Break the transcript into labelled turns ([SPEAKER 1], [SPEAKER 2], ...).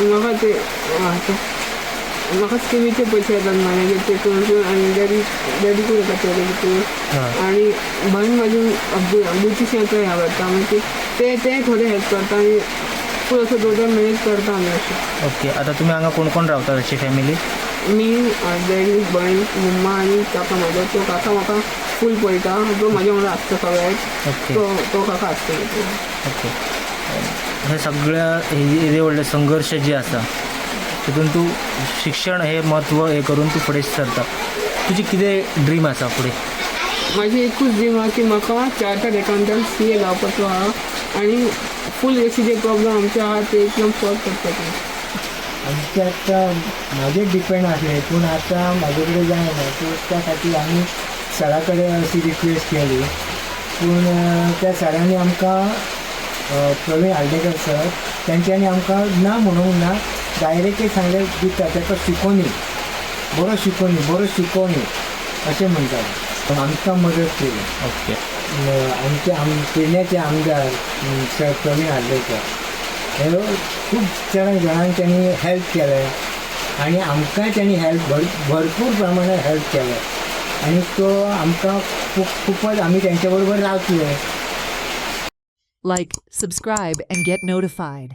[SPEAKER 1] म्हाका ते म्हाका स्किमीचे पयशे येतात माझे ते करून आणि डॅडी करून येतात ते आणि बहीण माझी ब्युटिशियनचा हे आवडता म्हणजे ते थोडे हेल्प करता आणि फूल असं दोन मॅनेज करता आम्ही असे.
[SPEAKER 2] ओके. आता तुम्ही हांगा कोण कोण रावता अशी फॅमिली?
[SPEAKER 1] मी डॅडी बहीण मम्मा आणि काका माझा तो काका म्हाका फूल पळयता तो म्हाज्या वांगडा आसता सगळ्याक.
[SPEAKER 2] ओके.
[SPEAKER 1] तो काका आसता.
[SPEAKER 2] ओके. हे सगळ्या हे व्हडले संघर्ष जे आसा तितून तूं शिक्षण हे म्हत्व हे करून तूं फुडें सरता. तुजी कितें ड्रीम आसा फुडें?
[SPEAKER 1] माझी एकूच ड्रीम आहा की म्हाका चार्टर्ड अकाउंटंट CA जावपाचो आहा आणि फूल अशी जे प्रॉब्लेम आमचे आहा ते एकदम सॉल्व करपाचे.
[SPEAKER 3] आमचे आतां म्हाजेर डिपेंड आसलें पूण आतां म्हाजे कडेन जायना सो त्या खातीर आमी सरा कडेन अशी रिक्वेस्ट केली पूण त्या सरांनी आमकां प्रवीण आर्डेकर सर तेंच्यांनी आमकां ना म्हणूंक ना डायरेक्टली सांगलें दिता ताका शिकोवनी बरो शिकोवनी अशें म्हणटाले आमकां मदत केली.
[SPEAKER 2] ओके.
[SPEAKER 3] आमचे पेडण्याचे आमदार सर प्रवीण आर्डेकर हे खूब जाणांक त्यांनी हेल्प केलें आनी आमकांय त्यांनी हेल्प भरपूर प्रमाणात हेल्प केलें आनी तो आमकां खूपच आमी तेंच्या बरोबर रावतले.
[SPEAKER 4] Like, subscribe, and get notified.